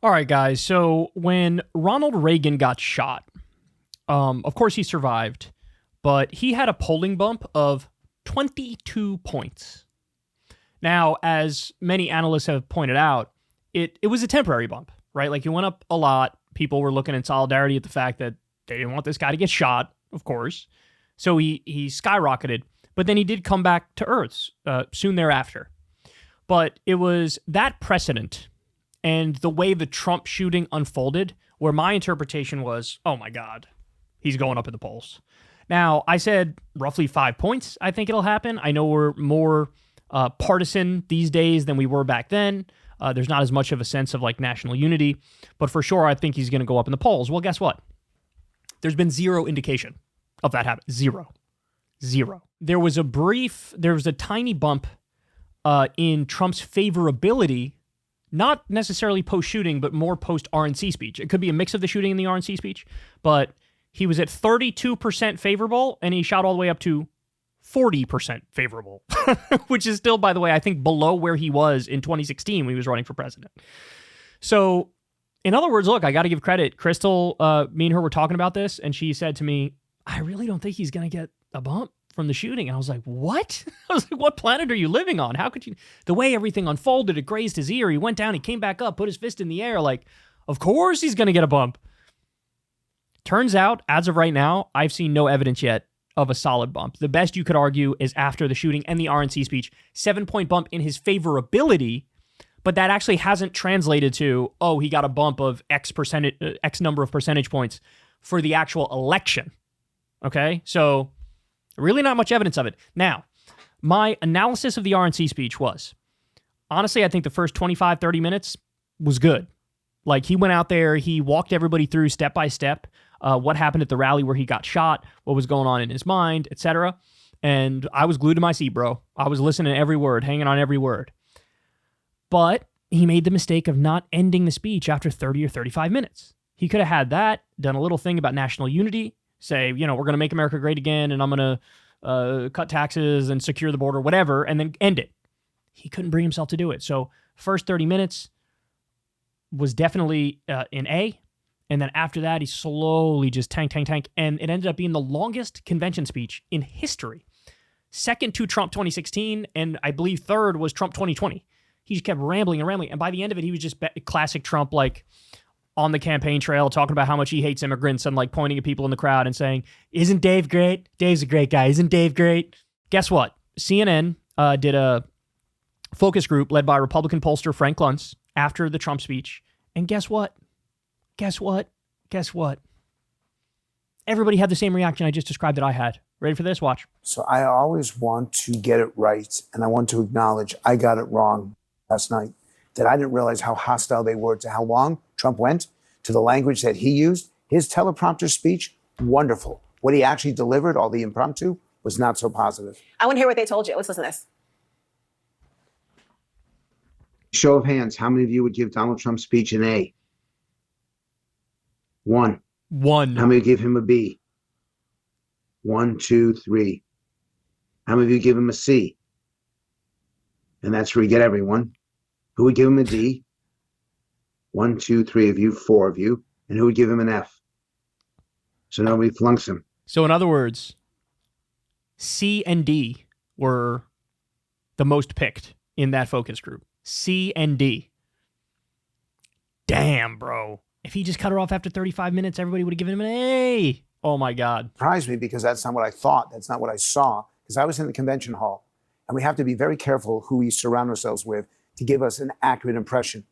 All right, guys. So when Ronald Reagan got shot, of course he survived, but he had a polling bump of 22 points. Now, as many analysts have pointed out, it was a temporary bump, right? Like, he went up a lot. People were looking in solidarity at the fact that they didn't want this guy to get shot, of course. So he skyrocketed, but then he did come back to Earth soon thereafter. But it was that precedent and the way the Trump shooting unfolded where my interpretation was, oh my God, he's going up in the polls. Now, I said roughly 5 points, I think it'll happen. I know we're more partisan these days than we were back then. There's not as much of a sense of like national unity, but for sure, I think he's going to go up in the polls. Well, guess what? There's been zero indication of that happening. Zero. There was a tiny bump in Trump's favorability, not necessarily post-shooting, but more post-RNC speech. It could be a mix of the shooting and the RNC speech, but he was at 32% favorable, and he shot all the way up to 40% favorable, which is still, by the way, I think below where he was in 2016 when he was running for president. So, in other words, look, I got to give credit. Crystal, me and her were talking about this, and she said to me, I really don't think he's going to get a bump from the shooting. And I was like, what? I was like, what planet are you living on? How could you? The way everything unfolded, it grazed his ear. He went down, he came back up, put his fist in the air. Like, of course he's going to get a bump. Turns out, as of right now, I've seen no evidence yet of a solid bump. The best you could argue is after the shooting and the RNC speech, 7-point bump in his favorability, but that actually hasn't translated to, oh, he got a bump of X number of percentage points for the actual election. Okay? So, really not much evidence of it. Now, my analysis of the RNC speech was, honestly, I think the first 25, 30 minutes was good. Like, he went out there, he walked everybody through step by step, what happened at the rally where he got shot, what was going on in his mind, etc. And I was glued to my seat, bro. I was listening to every word, hanging on every word. But he made the mistake of not ending the speech after 30 or 35 minutes. He could have had that, done a little thing about national unity, say, we're going to make America great again, and I'm going to cut taxes and secure the border, whatever, and then end it. He couldn't bring himself to do it. So first 30 minutes was definitely an A. And then after that, he slowly just tank. And it ended up being the longest convention speech in history. Second to Trump 2016, and I believe third was Trump 2020. He just kept rambling. And by the end of it, he was just classic Trump, like, on the campaign trail, talking about how much he hates immigrants and like pointing at people in the crowd and saying, isn't Dave great? Dave's a great guy. Isn't Dave great? Guess what? CNN did a focus group led by Republican pollster Frank Luntz after the Trump speech. And guess what? Everybody had the same reaction I just described that I had. Ready for this? Watch. So I always want to get it right. And I want to acknowledge I got it wrong last night. That I didn't realize how hostile they were to how long Trump went, to the language that he used. His teleprompter speech, wonderful. What he actually delivered, all the impromptu, was not so positive. I want to hear what they told you. Let's listen to this. Show of hands, how many of you would give Donald Trump's speech an A? One. How many would give him a B? 1, 2, 3. How many of you give him a C? And that's where you get everyone. Who would give him a D? 1, 2, 3 of you, 4 of you. And who would give him an F? So nobody flunks him. So in other words, C and D were the most picked in that focus group. C and D. Damn, bro. If he just cut her off after 35 minutes, everybody would have given him an A. Oh, my God. Surprised me because that's not what I thought. That's not what I saw. Because I was in the convention hall. And we have to be very careful who we surround ourselves with to give us an accurate impression.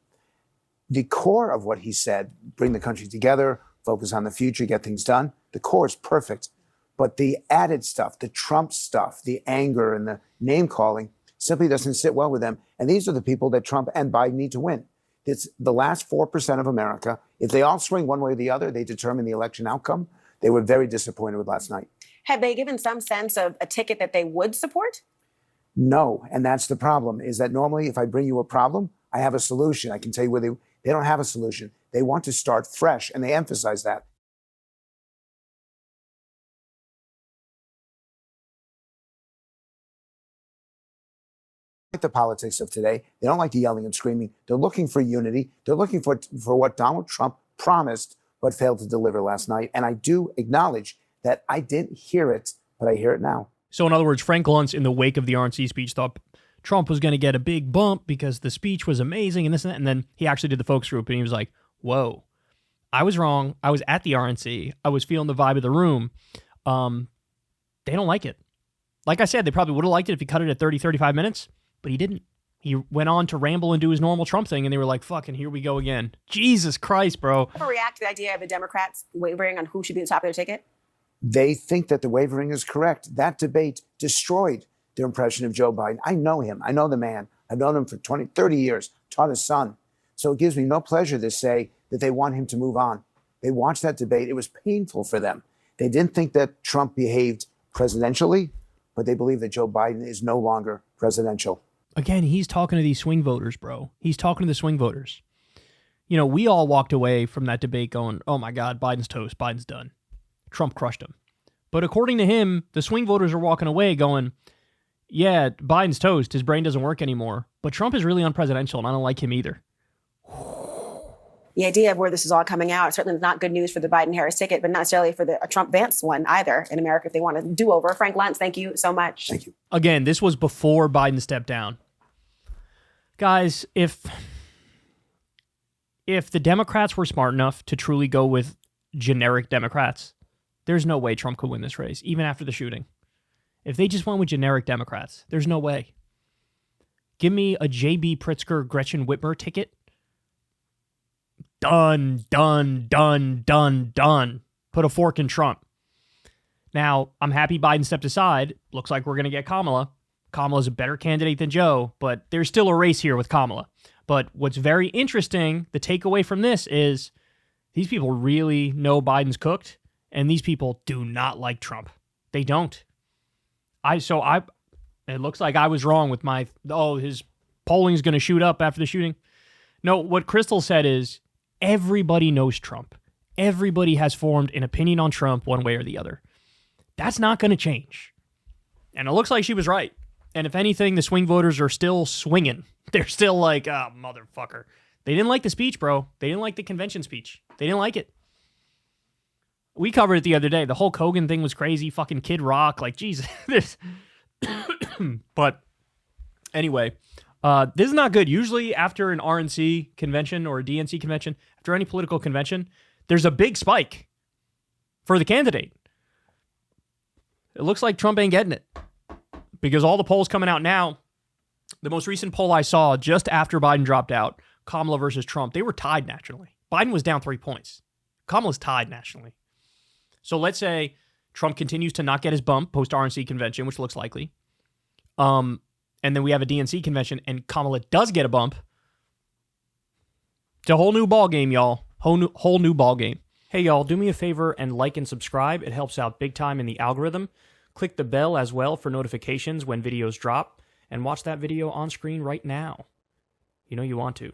The core of what he said, bring the country together, focus on the future, get things done, the core is perfect. But the added stuff, the Trump stuff, the anger and the name calling simply doesn't sit well with them. And these are the people that Trump and Biden need to win. It's the last 4% of America. If they all swing one way or the other, they determine the election outcome. They were very disappointed with last night. Have they given some sense of a ticket that they would support? No, and that's the problem, is that normally if I bring you a problem, I have a solution. I can tell you where they don't have a solution. They want to start fresh, and they emphasize that. like the politics of today. They don't like the yelling and screaming. They're looking for unity. They're looking for what Donald Trump promised but failed to deliver last night. And I do acknowledge that I didn't hear it, but I hear it now. So in other words, Frank Luntz, in the wake of the RNC speech, thought Trump was going to get a big bump because the speech was amazing and this and that. And then he actually did the focus group and he was like, whoa, I was wrong. I was at the RNC. I was feeling the vibe of the room. They don't like it. Like I said, they probably would have liked it if he cut it at 30, 35 minutes, but he didn't. He went on to ramble and do his normal Trump thing, and they were like, fucking, here we go again. Jesus Christ, bro. Ever react to the idea of the Democrats wavering on who should be the top of their ticket? They think that the wavering is correct. That debate destroyed their impression of Joe Biden. I know him. I know the man. I've known him for 20, 30 years, taught his son. So it gives me no pleasure to say that they want him to move on. They watched that debate. It was painful for them. They didn't think that Trump behaved presidentially, but they believe that Joe Biden is no longer presidential. Again, he's talking to these swing voters, bro. He's talking to the swing voters. You know, we all walked away from that debate going, oh my God, Biden's toast. Biden's done. Trump crushed him. But according to him, the swing voters are walking away going, yeah, Biden's toast. His brain doesn't work anymore. But Trump is really unpresidential, and I don't like him either. The idea of where this is all coming out certainly is not good news for the Biden-Harris ticket, but not necessarily for the Trump-Vance one either in America if they want to do over. Frank Luntz, thank you so much. Thank you. Again, this was before Biden stepped down. Guys, if the Democrats were smart enough to truly go with generic Democrats, there's no way Trump could win this race, even after the shooting. If they just went with generic Democrats, there's no way. Give me a J.B. Pritzker, Gretchen Whitmer ticket. Done, done, done, done, done. Put a fork in Trump. Now, I'm happy Biden stepped aside. Looks like we're going to get Kamala. Kamala's a better candidate than Joe, but there's still a race here with Kamala. But what's very interesting, the takeaway from this is these people really know Biden's cooked, and these people do not like Trump. They don't. It looks like I was wrong with his polling's going to shoot up after the shooting. No, what Crystal said is everybody knows Trump. Everybody has formed an opinion on Trump one way or the other. That's not going to change. And it looks like she was right. And if anything, the swing voters are still swinging. They're still like, motherfucker. They didn't like the speech, bro. They didn't like the convention speech. They didn't like it. We covered it the other day. The whole Hogan thing was crazy. Fucking Kid Rock. Like, Jesus. But anyway, this is not good. Usually after an RNC convention or a DNC convention, after any political convention, there's a big spike for the candidate. It looks like Trump ain't getting it because all the polls coming out now, the most recent poll I saw just after Biden dropped out, Kamala versus Trump, they were tied nationally. Biden was down 3 points. Kamala's tied nationally. So let's say Trump continues to not get his bump post-RNC convention, which looks likely. And then we have a DNC convention and Kamala does get a bump. It's a whole new ball game, y'all. Whole new ball game. Hey, y'all, do me a favor and like and subscribe. It helps out big time in the algorithm. Click the bell as well for notifications when videos drop. And watch that video on screen right now. You know you want to.